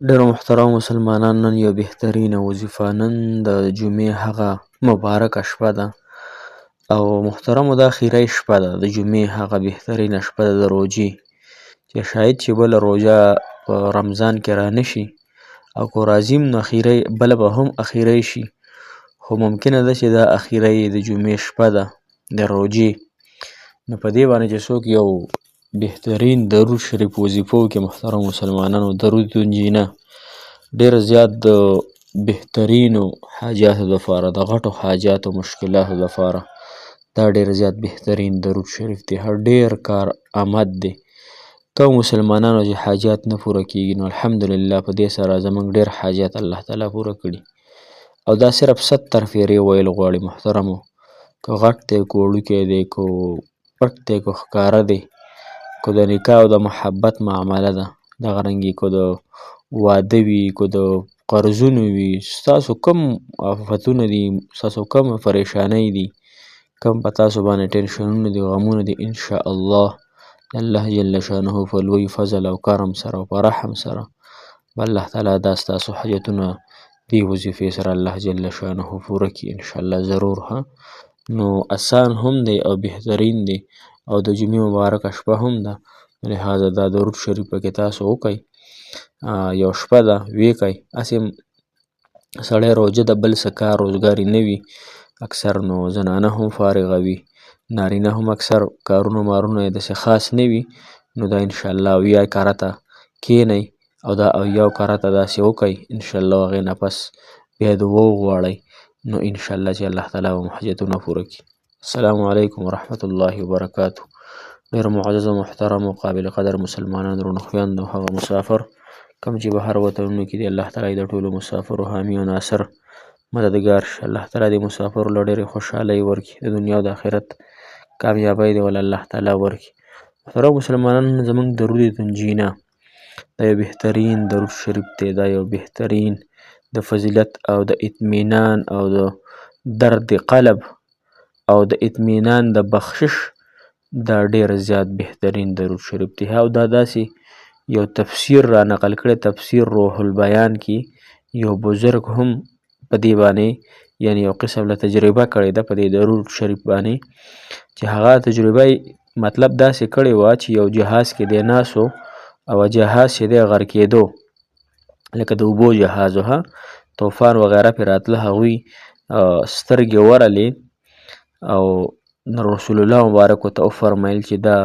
ډېرو محترمو مسلمانانو نن یو بهترینه وظیفه نن د جمعې هغه مبارکه شپه ده او محترمو دا اخیری شپه ده د جمعې هغه بهترینه شپه ده د روژې چې شاید چې بله روژه په رمضان کې رانشي او که راځي هم نو بله به هم اخیری شي خو ممکنه ده چې دا اخیری د جمعې شپه ده د روژې نو په دې باندې چې څوک یو بهترین درود شریف وظیفه وکړي محترم مسلمانانو درود تنجینه ډېر زیات د بهترینو حاجاتو لپاره د غټو حاجاتو مشکلاتو لپاره دا ډېر زیات بهترین درود شریف دی ډېر کار آمد دی کوم مسلمانانو چې حاجات نه پوره کیږي نو الحمدلله په دې سره زموږ ډېر حاجات الله تعالی پوره کړي او دا صرف 70 فیرې ویل غواړي محترمو که غټ دی که وړوکی دی که پټ دی که ښکاره دی که د نکاح او د محبت معامله ده دغه رنګې که د واده وي که د قرضونو وي ستاسو کوم آفتونه دي ستاسو کوم پریشانۍ دي کوم په تاسو باندې ټینشنونه دي غمونه دي انشاءالله د الله جل شانه په لوی فضل او کرم سره او په رحم سره به الله تعالی دا ستاسو حاجتونه دې وظیفې سره الله جل شانه پوره کړي انشاءالله ضرور ها نو اسان هم دی او بهترین دی او د جمعې مبارکه شپه هم ده لهذا دا درود شریف پکې تاسو وکئ یو شپه ده ویې کئ هسې سړی روژه ده بل څه کار روزګاري نه وي اکثر نو زنانه هم فارغه وي نارینه هم اکثر کارونه مارونه یې داسې خاص نه وي نو دا انشاءالله اویا کارته کښېنئ او دا اویاو کارته داسې وکئ انشاءالله هغې نه پس بیا دعا وغواړئ نو انشاءالله چې الله تعالی به مو حاجتونه پوره کړي السلام علیکم ورحمة الله وبرکاته ډېر معزز او محترم او قابل قدر مسلمانان درنو خویندو هغه مسافر کوم چې بهر وطنونو کې دي الله تعالی د ټولو مسافرو حامی او ناصر مددګار شه الله تعالی د مسافرو له ډېرې خوشحالۍ ورکړي د دنیا او د آخرت کامیابۍ دې ول الله تعالی ورکړي محترم مسلمانان زموږ درود تنجینه دا یو بهترین درود شریف دی دا یو بهترین د فضیلت او د اطمینان او د درد قلب او د اطمینان د بخشش دا ډېر زیات بهترین درود شریف دی او دا داسې یو تفسیر را نقل کړی تفسیر روح البیان کې یو بزرگ هم په دې باندې یعنی یو قسم له تجربه کړې ده په دې درود شریف باندې چې هغه تجربه مطلب داسې کړې وه چې یو جهاز کې دی ناسو او جهاز چې دی غر کېدو لکه د اوبو جهاز ها طوفان وغیره پرې راتله هغوی سترګې ورلې او رسول الله مبارک ورته وفرمیل چې دا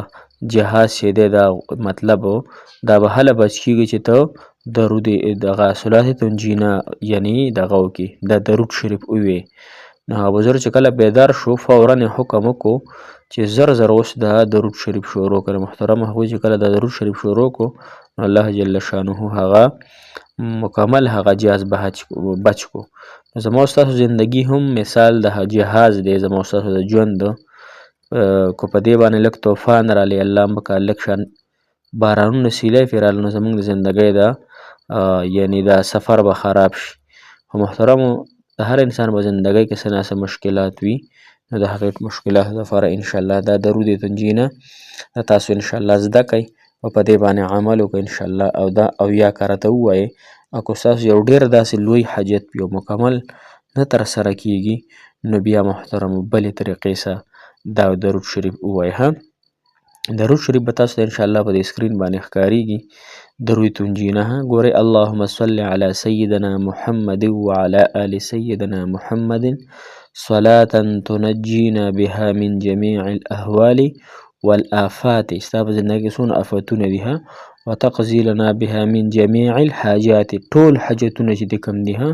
جهاز چې دی دا مطلب دا به هله بچ کېږي چې ته درود دغه صلات تنجینه یعنی دغه وکړي دا درود شریف ووایې نو هغه بزرګ چې کله بیدار شو فورا یې حکم وکړو چې زر زر اوس دا درود شریف شروع کړي محترم هغوی چې کله دا درود شریف شروع کړو نو الله جل شانه هغه مکمل هغه جهاز بچ کو زما ستاسو زندگی هم مثال د جهاز دی زما ستاسو د ژوند که په دې باندې لږ طوفان رالی الله مکه لږ شان بارانونه سیلی پرې راغله نو زموږ د زندګۍ دا یعنی دا سفر به خراب شي خو محترمو د هر انسان په زندګۍ کې څه نه څه مشکلات وي نو د هغې مشکلاتو لپاره انشاءالله دا درود تنجینه دا تاسو انشاءالله زده کئ او په دې باندې عمل وکړئ انشاءالله او دا اویا کارته ووایئ او که ستاسو یو ډېر داسې لوی حاجت وي او مکمل نه ترسره کیږي نو بیا محترمو بلې طریقې سره دا درود شریف ووایئ ها درود شریف به تاسو ته انشاءالله په دې سکرین باندې ښکاریږي درود تنجینه ګورئ اللهم صل علی سیدنا محمد وعلى آل سیدنا محمد صلاة تنجینا بها من جمیع الاهوال والآفات ستا په زندګۍ کې څونه آفتونه دي ها وتقضي لنا بها من جمیع الحاجات ټول حاجتونه چې دي کوم دي ها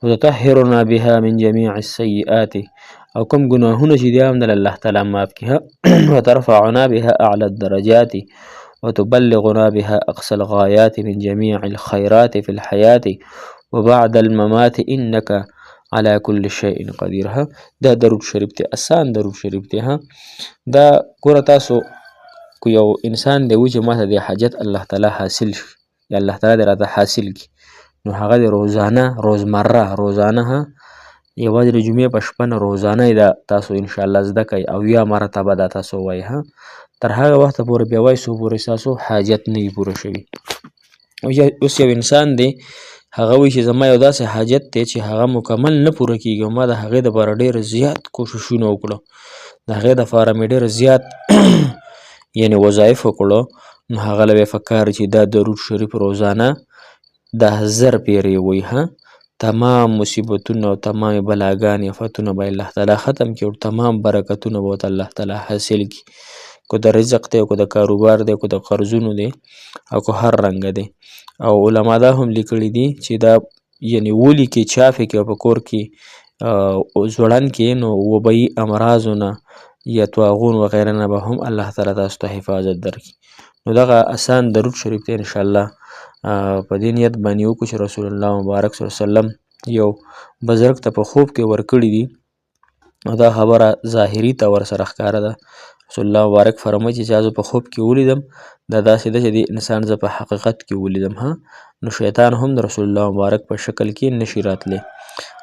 وتطهرنا بها من جمیع السیئات او کوم ګناهونه چې دي هم د الله تعالی معاف کړي وترفعنا بها اعلى الدرجات وتبلغنا بها اقصى الغايات من جميع الخيرات في الحياة وبعد الممات انك على كل شيء قدير ها دا درود شریف دی اسان درود شریف دی ها دا ګوره تاسو که یو انسان دی وي چې ماته د حاجت الله تعالی حاصل شي یا الله تعالی دې راته حاصل کړي نو هغه د روزانه روزانه ها یوازې د جمعې په شپه نه روزانه دا تاسو انشاءالله زده کئ او یا مرتبه دا تاسو وایئ ها تر هغه وخته پورې بیا وایئ څو پورې ستاسو حاجت نه وي پوره شوي اوس یو انسان دی هغه وایي چې زما یو داسې حاجت دی چې هغه مکمل نه پوره کېږي او ما د هغې دپاره ډېر زیات کوششونه وکړو، د هغې دپاره مې ډېر زیات یعنې وظایف وکړو، نو هغه له بیا پکار چې دا درود شریف روزانه 10,000 پیرې ووایي تمام مصیبتونه او تمام بلاګانې آفتونه به الله تعالی ختم کړي او تمام برکتونه به ورته الله تعالی حاصل کړي، که د رزق دی که د کاروبار دی که د قرضونو دی او که هر رنګه دی. او علما دا هم لیکلي دي چې دا یعنې ولیکي چاپې کړي او په کور کې ځوړند کړي نو وبایي امراضو نه یا طاعون وغیره نه به هم الله تعالی تاسو ته حفاظت درکړي. نو دغه اسان درود شریف دی انشاءالله په دې نیت باندې وکړو چې رسول الله مبارک صلی الله علیه وسلم یو بزرګ ته په خوب کې ورکړي دي او دا خبره ظاهري ته ورسره ښکاره ده. رسول الله مبارک فرمایي چې چا زه په خوب کې ولیدم دا داسې ده چې د انسان زه په حقیقت کې ولیدم نو شیطان هم د رسول الله مبارک په شکل کې نشي راتلی.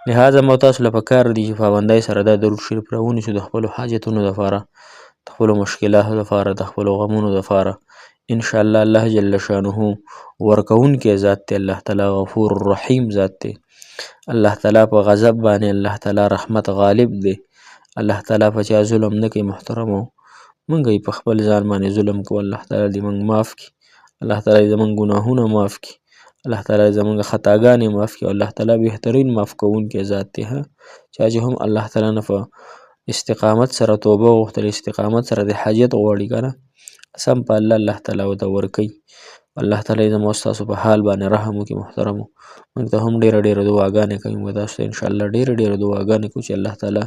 لهذا مو تاسو له پکار دي چې پابندۍ سره دا درود شریف راونیسو د خپلو حاجتونو دپاره، د خپلو مشکلاتو دپاره، د خپلو غمونو دپاره. انشاءالله الله جل شانه ورکوونکی ذات دی، الله تعالی غفور رحیم ذات دی، الله تعالی په غضب باندې الله تعالی رحمت غالب دی، الله تعالی په چا ظلم نه کوي محترمو، موږ یې په خپل ځان باندې ظلم کوو، الله تعالی دې موږ معاف کړي، الله تعالی دې زموږ ګناهونه معاف کړي، الله تعالی زموږ خطاګانې معاف کړي او الله تعالی بهترین معاف کوونکی ذات دی. چا چې هم الله تعالی نه په استقامت سره توبه وغوښتل، استقامت سره د حاجت غواړي که نه سم په الله تعالی ورته ورکوي. الله تعالی زموږ ستاسو په حال باندې رحم وکړي محترمو. موږ ته هم ډېره دعاګانې کوي، موږ تاسو ته انشاءالله ډېره دعاګانې کوو چې الله تعالی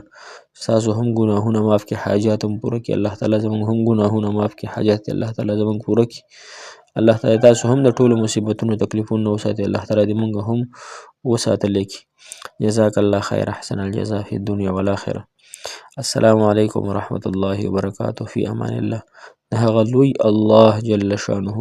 ستاسو هم ګناهونه معاف کړي، حاجات هم پوره کړي، الله تعالی زموږ هم ګناهونه معاف کړي، حاجات الله تعالی زموږ پوره کړي، الله تعالی تاسو هم د ټولو مصیبتونو تکلیفونو وساتي، الله تعالی دې موږ هم وساتلی کړي. جزاک الله خیر، احسن الجزاء فی الدنیا والآخرة. السلام علیکم ورحمة الله وبرکاته. فی امان الله. د هغه لوی الله جل شانه